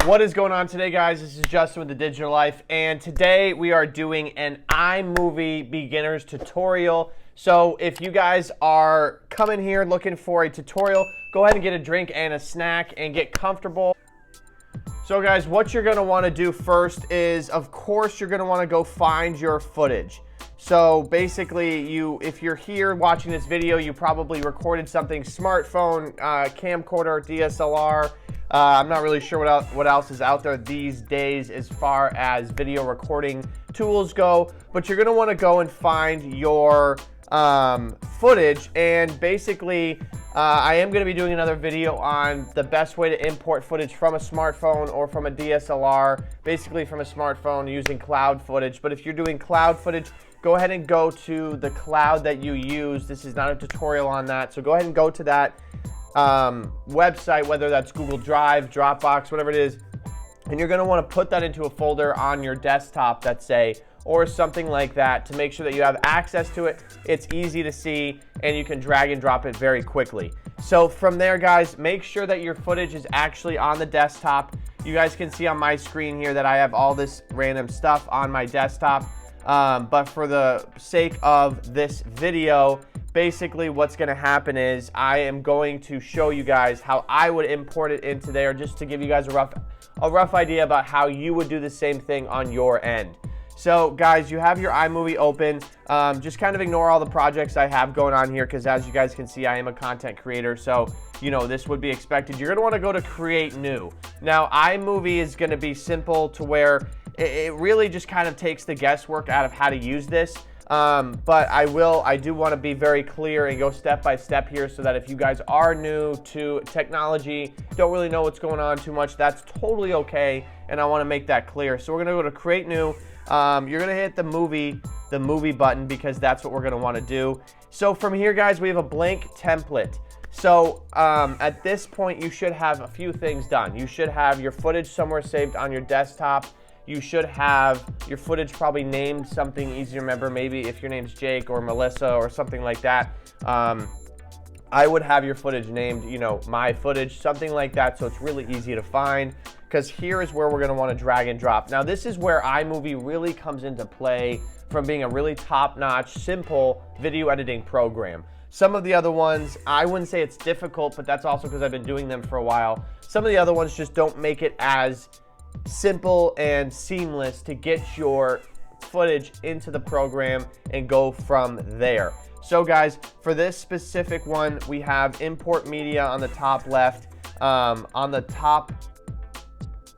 What is going on today, guys? This is Justin with The Digital Life, and today we are doing an iMovie beginner's tutorial. So if you guys are coming here looking for a tutorial, go ahead and get a drink and a snack and get comfortable. So guys, what you're gonna wanna do first is, of course, you're gonna wanna go find your footage. So basically, if you're here watching this video, you probably recorded something, smartphone, camcorder, DSLR. I'm not really sure what else is out there these days as far as video recording tools go, but you're gonna wanna go and find your footage. And basically, I am gonna be doing another video on the best way to import footage from a smartphone or from a DSLR, basically from a smartphone using cloud footage. But if you're doing cloud footage, go ahead and go to the cloud that you use. This is not a tutorial on that, so go ahead and go to that website, whether that's Google Drive, Dropbox, whatever it is, and you're going to want to put that into a folder on your desktop, let's say, or something like that, to make sure that you have access to it. It's easy to see, and you can drag and drop it very quickly. So from there, guys, make sure that your footage is actually on the desktop. You guys can see on my screen here that I have all this random stuff on my desktop. But for the sake of this video, basically what's going to happen is I am going to show you guys how I would import it into there, just to give you guys a rough idea about how you would do the same thing on your end. So guys, you have your iMovie open. Just kind of ignore all the projects I have going on here, because as you guys can see, I am a content creator, so you know this would be expected. You're going to want to go to Create New. Now, iMovie is going to be simple to where it really just kind of takes the guesswork out of how to use this. But I do want to be very clear and go step by step here, so that if you guys are new to technology, don't really know what's going on too much, that's totally okay, and I want to make that clear. So we're going to go to Create New. You're going to hit the movie button, because that's what we're going to want to do. So from here, guys, we have a blank template. So at this point, you should have a few things done. You should have your footage somewhere saved on your desktop. You should have your footage probably named something easy to remember. Maybe if your name's Jake or Melissa or something like that, I would have your footage named, you know, my footage, something like that, so it's really easy to find, because here is where we're going to want to drag and drop. Now, this is where iMovie really comes into play from being a really top-notch, simple video editing program. Some of the other ones, I wouldn't say it's difficult, but that's also because I've been doing them for a while. Some of the other ones just don't make it as simple and seamless to get your footage into the program and go from there. So guys, for this specific one, we have import media on the top left. On the top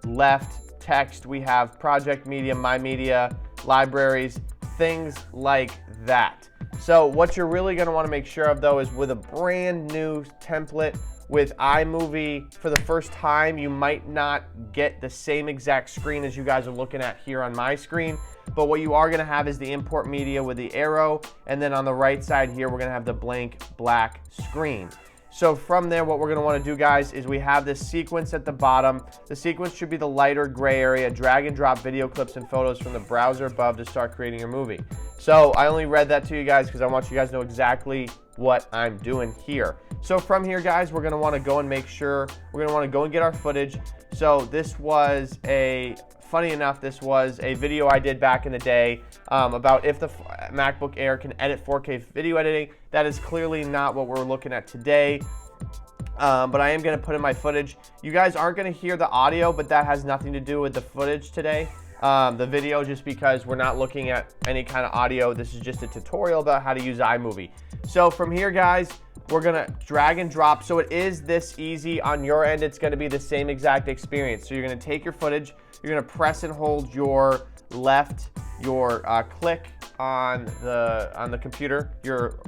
left text, we have project media, my media, libraries, things like that. So what you're really going to want to make sure of, though, is with a brand new template with iMovie for the first time, you might not get the same exact screen as you guys are looking at here on my screen. But what you are going to have is the import media with the arrow, and then on the right side here, we're going to have the blank black screen. So from there, what we're going to want to do, guys, is we have this sequence at the bottom. The sequence should be the lighter gray area. Drag and drop video clips and photos from the browser above to start creating your movie. So I only read that to you guys because I want you guys to know exactly what I'm doing here. So from here, guys, we're going to want to go and make sure, we're going to want to go and get our footage. So this was funny enough, this was a video I did back in the day about if the MacBook Air can edit 4K video editing. That is clearly not what we're looking at today. But I am going to put in my footage. You guys aren't going to hear the audio, but that has nothing to do with the footage today. The video, just because we're not looking at any kind of audio. This is just a tutorial about how to use iMovie. So from here, guys, we're going to drag and drop. So it is this easy. On your end, it's going to be the same exact experience. So you're going to take your footage, you're going to press and hold your click on the computer, your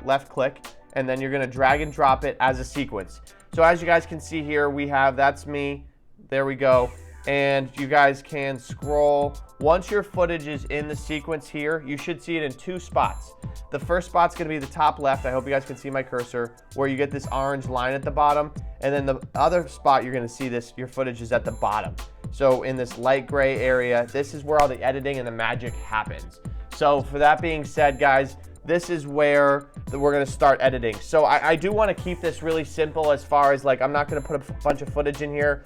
left click, and then you're going to drag and drop it as a sequence. So as you guys can see here, we have, that's me, there we go. And you guys can scroll. Once your footage is in the sequence here, you should see it in two spots. The first spot's going to be the top left. I hope you guys can see my cursor, where you get this orange line at the bottom. And then the other spot you're going to see this, your footage is at the bottom. So in this light gray area, this is where all the editing and the magic happens. So for that being said, guys, this is where we're going to start editing. So I do want to keep this really simple as far as like, I'm not going to put a bunch of footage in here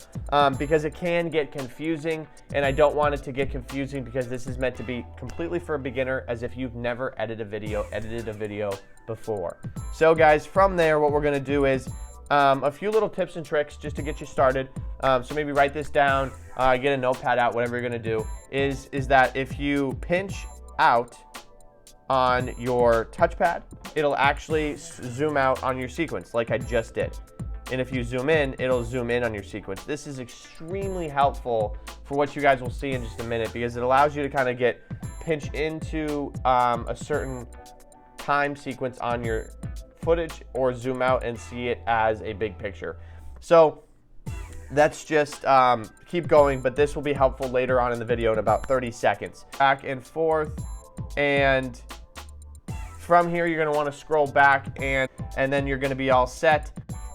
because it can get confusing, and I don't want it to get confusing because this is meant to be completely for a beginner, as if you've never edited a video before. So guys, from there, what we're going to do is a few little tips and tricks just to get you started. So maybe write this down, get a notepad out, whatever you're going to do, is that if you pinch out on your touchpad, it'll actually zoom out on your sequence like I just did. And if you zoom in, it'll zoom in on your sequence. This is extremely helpful for what you guys will see in just a minute, because it allows you to kind of pinch into a certain time sequence on your footage, or zoom out and see it as a big picture. So that's just keep going, but this will be helpful later on in the video in about 30 seconds. Back and forth, and from here you're going to want to scroll back, and then you're going to be all set.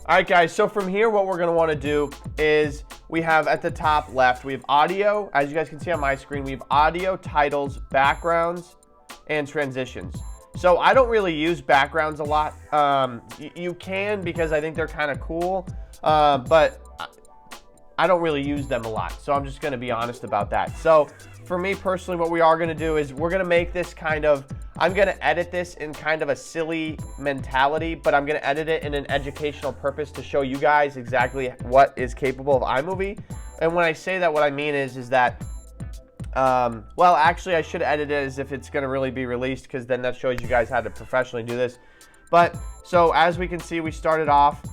All right guys, so from here what we're going to want to do is we have at the top left, we have audio. As you guys can see on my screen, we have audio, titles, backgrounds, and transitions. So I don't really use backgrounds a lot. You can, because I think they're kind of cool, but I don't really use them a lot. So I'm just going to be honest about that. So for me personally, what we are going to do is we're going to make this I'm going to edit this in kind of a silly mentality, but I'm going to edit it in an educational purpose to show you guys exactly what is capable of iMovie. And when I say that, what I mean is that well, actually I should edit it as if it's going to really be released, because then that shows you guys how to professionally do this. But so as we can see, we started off,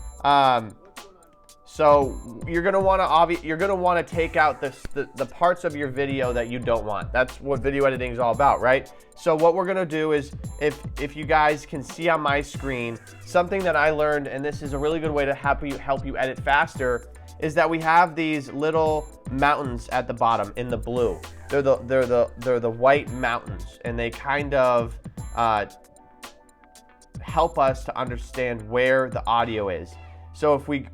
so you're going to want to take out the parts of your video that you don't want. That's what video editing is all about, right? So what we're going to do is, if you guys can see on my screen, something that I learned, and this is a really good way to help you edit faster, is that we have these little mountains at the bottom in the blue. They're the white mountains, and they kind of help us to understand where the audio is. So if we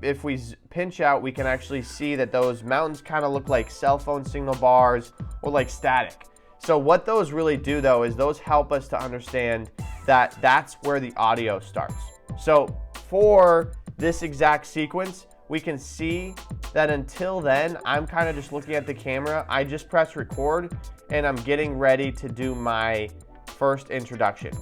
pinch out, we can actually see that those mountains kind of look like cell phone signal bars or like static. So what those really do though is those help us to understand that that's where the audio starts. So for this exact sequence, we can see that until then, I'm kind of just looking at the camera. I just press record, and I'm getting ready to do my first introduction.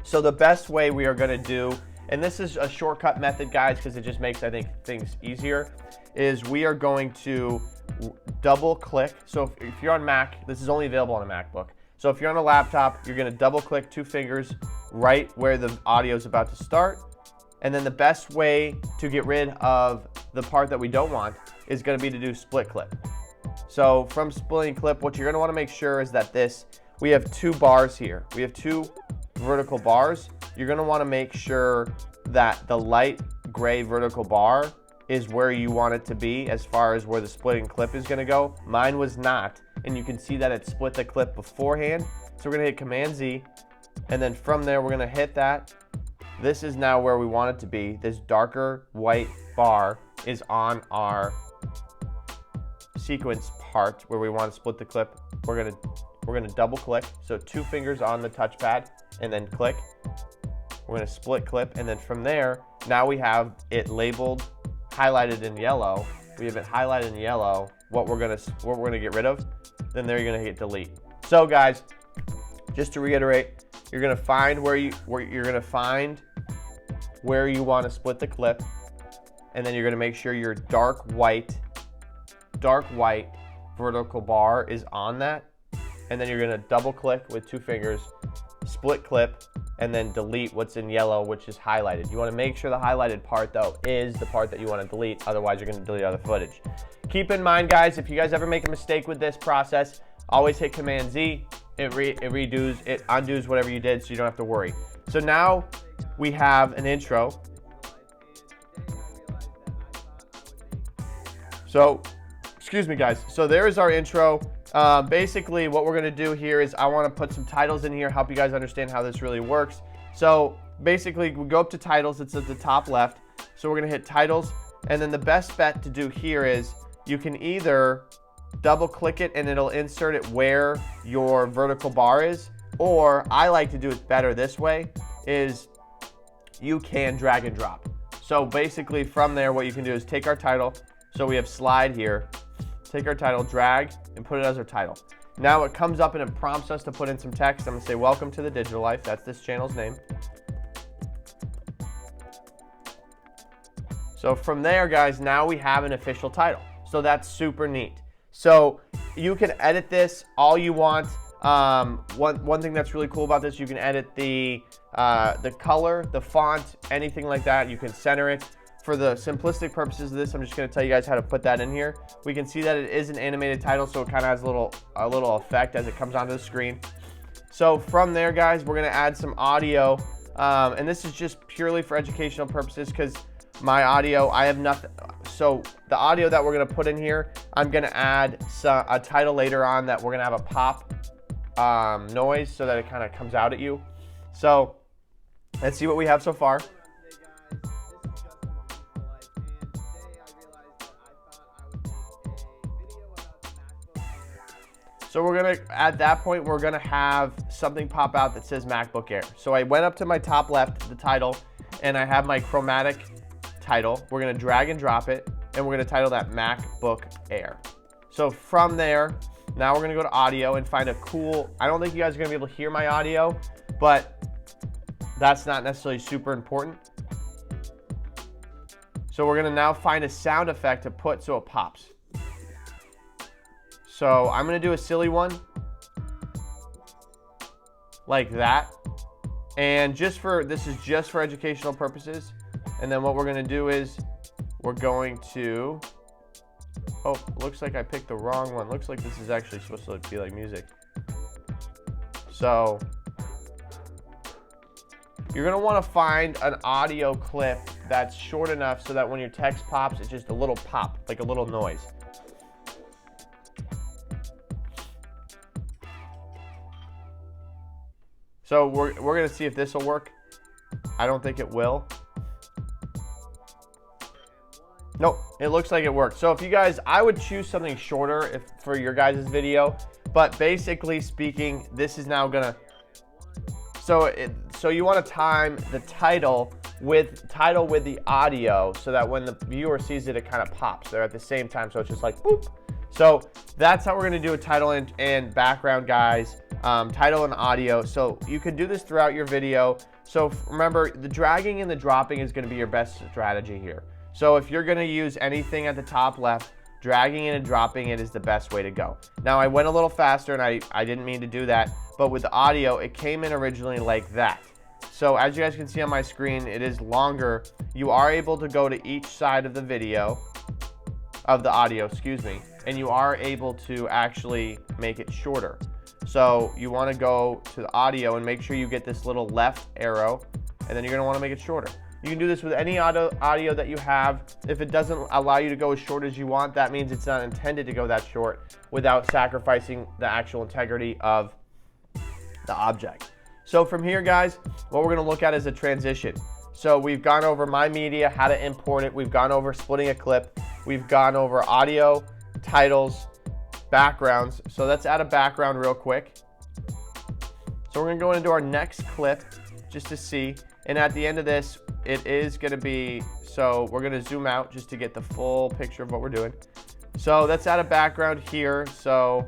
So the best way we are going to do, and this is a shortcut method, guys, because it just makes, I think, things easier, is we are going to double click. So if you're on Mac, this is only available on a MacBook. So if you're on a laptop, you're going to double click 2 fingers right where the audio is about to start. And then the best way to get rid of the part that we don't want is going to be to do split clip. So from splitting clip, what you're going to want to make sure is that we have 2 bars here. We have 2 vertical bars. You're going to want to make sure that the light gray vertical bar is where you want it to be as far as where the splitting clip is going to go. Mine was not, and you can see that it split the clip beforehand. So we're going to hit Command Z, and then from there we're going to hit that. This is now where we want it to be. This darker white bar is on our sequence part where we want to split the clip. We're gonna double click. So 2 fingers on the touchpad and then click. We're gonna split clip, and then from there, now we have it labeled, highlighted in yellow. We have it highlighted in yellow. What we're gonna get rid of. Then there you're gonna hit delete. So guys, just to reiterate, you're gonna find where you want to split the clip, and then you're going to make sure your dark white vertical bar is on that, and then you're going to double click with 2 fingers, split clip, and then delete what's in yellow, which is highlighted. You want to make sure the highlighted part though is the part that you want to delete, otherwise you're going to delete other footage. Keep in mind, guys, if you guys ever make a mistake with this process, always hit Command Z. It undoes whatever you did, so you don't have to worry. So now we have an intro. So, excuse me guys. So there is our intro. Basically what we're gonna do here is I wanna put some titles in here, help you guys understand how this really works. So basically we go up to titles, it's at the top left. So we're gonna hit titles, and then the best bet to do here is you can either double click it and it'll insert it where your vertical bar is, Or I like to do it better this way, is you can drag and drop. So basically from there, what you can do is take our title. So we have slide here, take our title, drag, and put it as our title. Now it comes up and it prompts us to put in some text. I'm gonna say, welcome to the Digital Life. That's this channel's name. So from there, guys, now we have an official title. So that's super neat. So you can edit this all you want. One thing that's really cool about this, you can edit the color, the font, anything like that. You can center it. For the simplistic purposes of this, I'm just going to tell you guys how to put that in here. We can see that it is an animated title, so it kind of has a little effect as it comes onto the screen. So from there, guys, we're going to add some audio, and this is just purely for educational purposes because my audio, I have nothing. So the audio that we're going to put in here, I'm going to add a title later on that we're going to have a pop noise so that it kind of comes out at you. So let's see what we have so far. So we're gonna, at that point, we're gonna have something pop out that says MacBook Air. So I went up to my top left, the title, and I have my chromatic title. We're gonna drag and drop it, and we're gonna title that MacBook Air. So from there, now we're gonna go to audio and find a cool, I don't think you guys are gonna be able to hear my audio, but that's not necessarily super important. So we're gonna now find a sound effect to put so it pops. So I'm gonna do a silly one, like that. And this is just for educational purposes. And then what we're gonna do is, we're going to, oh, looks like I picked the wrong one. Looks like this is actually supposed to be like music. So, you're gonna wanna find an audio clip that's short enough so that when your text pops, it's just a little pop, like a little noise. So we're gonna see if this will work. I don't think it will. Nope, it looks like it worked. So if you guys, I would choose something shorter for your guys' video, but basically speaking, this is now gonna, so you wanna time the title with the audio so that when the viewer sees it, it kind of pops. They're at the same time, so it's just like boop. So that's how we're gonna do a title and background, guys. Title and audio. So you can do this throughout your video. So remember, the dragging and the dropping is gonna be your best strategy here. So if you're gonna use anything at the top left, dragging it and dropping it is the best way to go. Now I went a little faster and I didn't mean to do that, but with the audio, it came in originally like that. So as you guys can see on my screen, it is longer. You are able to go to each side of the video, of the audio, excuse me, and you are able to actually make it shorter. So you want to go to the audio and make sure you get this little left arrow, and then you're going to want to make it shorter. You can do this with any audio that you have. If it doesn't allow you to go as short as you want, that means it's not intended to go that short without sacrificing the actual integrity of the object. So from here, guys, what we're going to look at is a transition. So we've gone over my media, how to import it. We've gone over splitting a clip. We've gone over audio, titles, backgrounds. So let's add a background real quick. So we're gonna go into our next clip just to see. And at the end of this, it is gonna be, so we're gonna zoom out just to get the full picture of what we're doing. So let's add a background here. So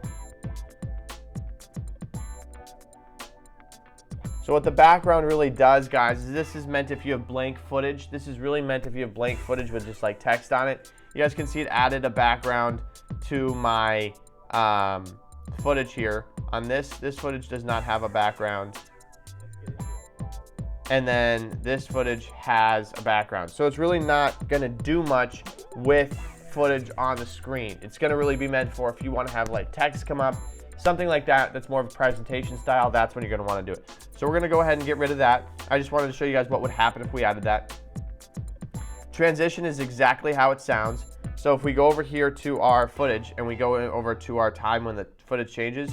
what the background really does, guys, is this is meant if you have blank footage. This is really meant if you have blank footage with just like text on it. You guys can see it added a background to my footage here. On this footage does not have a background. And then this footage has a background. So it's really not gonna do much with footage on the screen. It's gonna really be meant for if you wanna have like text come up, something like that, that's more of a presentation style, that's when you're gonna wanna do it. So we're gonna go ahead and get rid of that. I just wanted to show you guys what would happen if we added that. Transition is exactly how it sounds. So if we go over here to our footage and we go over to our time when the footage changes,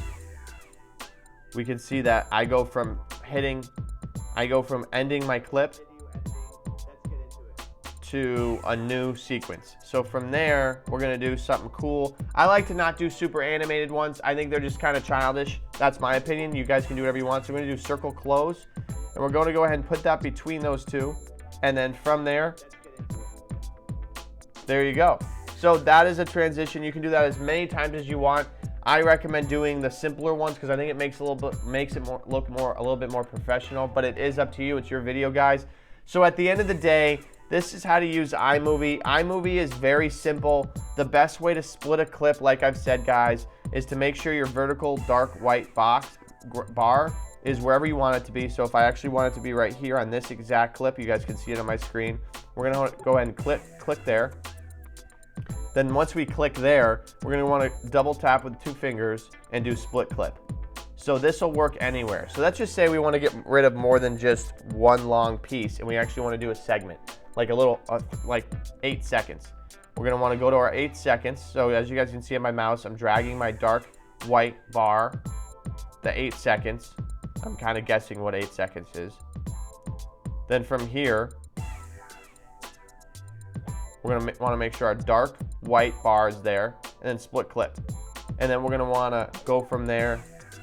we can see that I go from ending my clip to a new sequence. So from there, we're gonna do something cool. I like to not do super animated ones. I think they're just kind of childish. That's my opinion. You guys can do whatever you want. So we're gonna do circle close, and we're gonna go ahead and put that between those two. And then from there, there you go. So that is a transition. You can do that as many times as you want. I recommend doing the simpler ones because I think it makes it look a little bit more professional, but it is up to you. It's your video, guys. So at the end of the day, this is how to use iMovie. iMovie is very simple. The best way to split a clip, like I've said, guys, is to make sure your vertical dark white bar is wherever you want it to be. So if I actually want it to be right here on this exact clip, you guys can see it on my screen. We're gonna go ahead and click there. Then once we click there, we're gonna wanna double tap with 2 fingers and do split clip. So this will work anywhere. So let's just say we wanna get rid of more than just one long piece and we actually wanna do a segment, like a little, like 8 seconds. We're gonna wanna go to our 8 seconds. So as you guys can see on my mouse, I'm dragging my dark white bar, the 8 seconds. I'm kind of guessing what 8 seconds is. Then from here, we're gonna wanna make sure our dark white bar is there, and then split clip. And then we're gonna wanna go from there,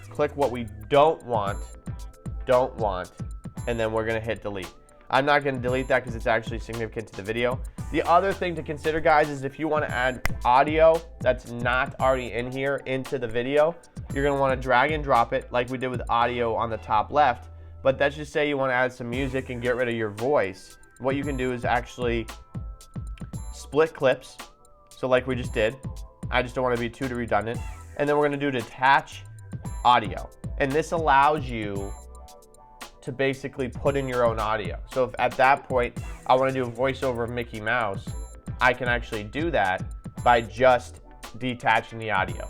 click what we don't want, and then we're gonna hit delete. I'm not gonna delete that because it's actually significant to the video. The other thing to consider, guys, is if you wanna add audio that's not already in here into the video, you're gonna wanna drag and drop it like we did with audio on the top left. But let's just say you wanna add some music and get rid of your voice. What you can do is actually split clips. So like we just did. I just don't wanna be too redundant. And then we're gonna do detach audio. And this allows you to basically put in your own audio. So if at that point, I wanna do a voiceover of Mickey Mouse, I can actually do that by just detaching the audio.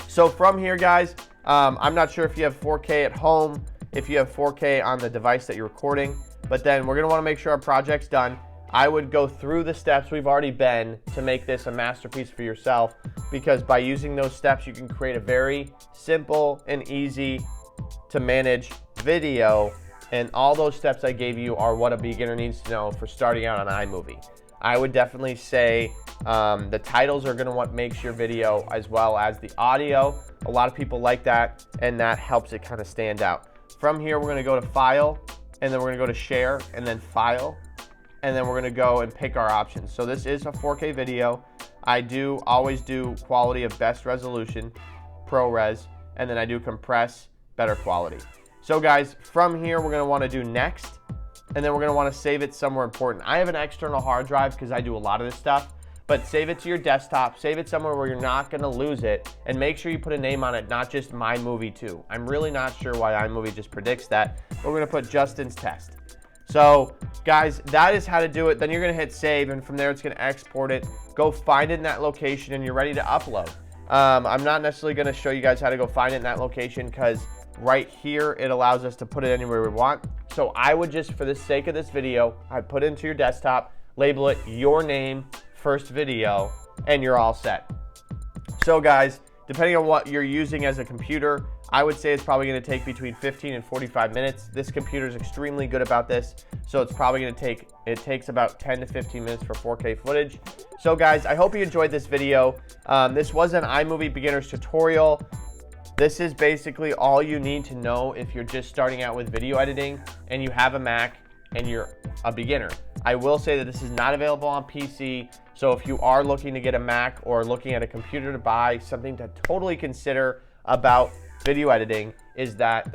So from here, guys, I'm not sure if you have 4K at home, if you have 4K on the device that you're recording, but then we're gonna wanna make sure our project's done. I would go through the steps we've already been to make this a masterpiece for yourself, because by using those steps, you can create a very simple and easy to manage video, and all those steps I gave you are what a beginner needs to know for starting out on iMovie. I would definitely say the titles are gonna what makes your video, as well as the audio. A lot of people like that, and that helps it kind of stand out. From here, we're gonna go to File, and then we're gonna go to Share, and then File, and then we're gonna go and pick our options. So this is a 4K video. I do always do quality of best resolution, ProRes, and then I do compress, better quality. So guys, from here, we're gonna wanna do next, and then we're gonna wanna save it somewhere important. I have an external hard drive because I do a lot of this stuff, but save it to your desktop, save it somewhere where you're not gonna lose it, and make sure you put a name on it, not just My Movie 2. I'm really not sure why iMovie just predicts that, but we're gonna put Justin's Test. So guys, that is how to do it. Then you're gonna hit save, and from there it's gonna export it. Go find it in that location, and you're ready to upload. I'm not necessarily gonna show you guys how to go find it in that location, because right here it allows us to put it anywhere we want. So I would just, for the sake of this video, I put it into your desktop, label it your name, first video, and you're all set. So guys, depending on what you're using as a computer, I would say it's probably gonna take between 15 and 45 minutes. This computer is extremely good about this, so it's probably gonna it takes about 10 to 15 minutes for 4K footage. So guys, I hope you enjoyed this video. This was an iMovie beginner's tutorial. This is basically all you need to know if you're just starting out with video editing and you have a Mac and you're a beginner. I will say that this is not available on PC, so if you are looking to get a Mac or looking at a computer to buy, something to totally consider about video editing is that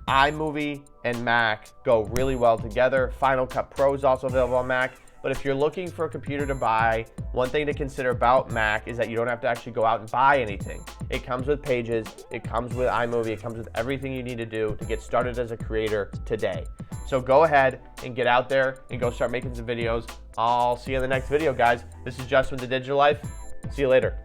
iMovie and Mac go really well together. Final Cut Pro is also available on Mac. But if you're looking for a computer to buy, one thing to consider about Mac is that you don't have to actually go out and buy anything. It comes with Pages, it comes with iMovie, it comes with everything you need to do to get started as a creator today. So go ahead and get out there and go start making some videos. I'll see you in the next video, guys. This is Justin with The Digital Life. See you later.